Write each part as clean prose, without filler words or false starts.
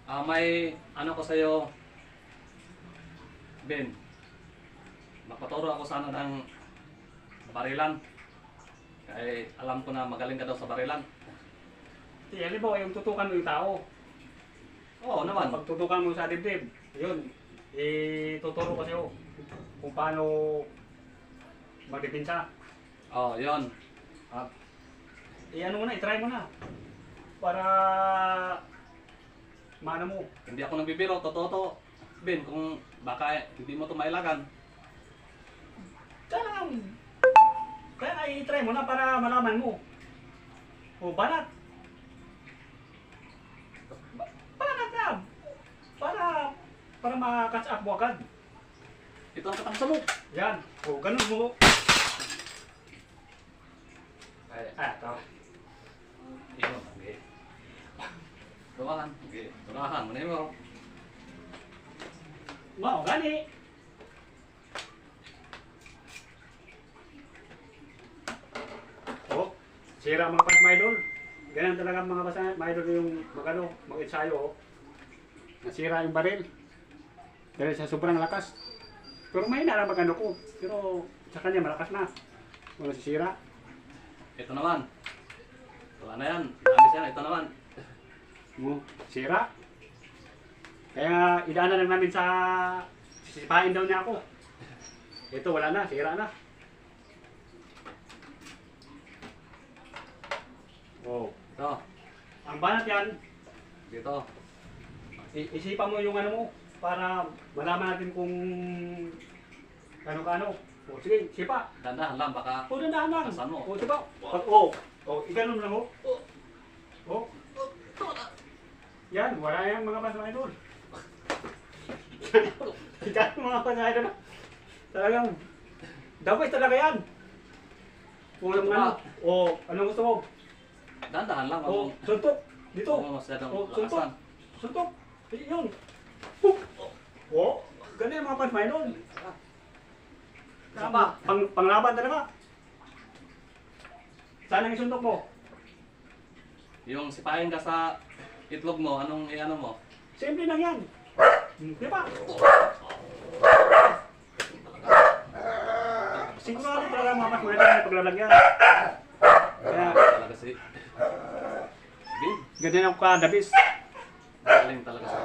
May ano ko sa'yo, Ben. Magpaturo ako sana ng barilan. Kaya alam ko na magaling ka daw sa barilan. Yan po, yung tutukan mo yung tao. Oo naman. Pag tutukan mo sa dibdib, yun, ituturo ko sa'yo kung paano magdipinsa. Oo, yun. At, ano mo na, itry mo na. Para mana mo. Hindi ako nagbibiro, totoo to. Ben, kung baka hindi mo ito mailagan. Kaya nga i-try mo na para malaman mo. O banat. Banat na. Para ma-catch up mo agad. Ito ang katang sabog. Yan. O ganun mo. Ay, Ito. yun. Okay. Tumahan. Okay. Tumahan. Muna mo. Mao gani. Oh, sira mga pas idol. Ganyan talaga mga pas idol yung magano, mag-ensayo. Oh. Nasira yung baril. Dahil sa sobrang lakas. Pero may nara magano ko. Pero sa kanya malakas na. Wala sisira. Ito naman. Wala na yan. Dami siya. Ito naman. Sira. Kaya idaanan lang namin sa sisipain daw niya ako. Ito wala na, sira na. Oh. Ito. Ang banat yan, Dito. isipan mo yung ano mo para malaman natin kung ano-ano. O sige, sipa. Dandahan lang. Baka O dandahan lang. Kasan mo. O sipa. Ikanon lang o. O. Yan, wala yung mga pasang idol. Ikanon mga pasang idol. Talagang, dapat talaga yan. Kung alam nga ano. O, anong gusto mo? dandahan lang. O, suntok. Dito. Kung masyadong O, suntok. lakasan. Suntok. Yun. O, ganyan mga pasang idol. Tama. Panglaban talaga. Saan ang isuntok mo? Yung sipahin ka sa itlog mo, anong i-ano mo? Simple lang yan. Di ba? Sigurado talaga mga pasang idol na paglalagyan. Kaya, Talaga si Ben. ganyan ako kadabis. Galing talaga sa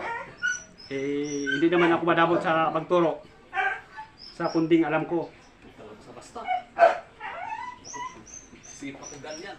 Hindi naman ako madabot sa pagturo. Sa kunding alam ko. talaga sa basta. Sipa ko ganyan.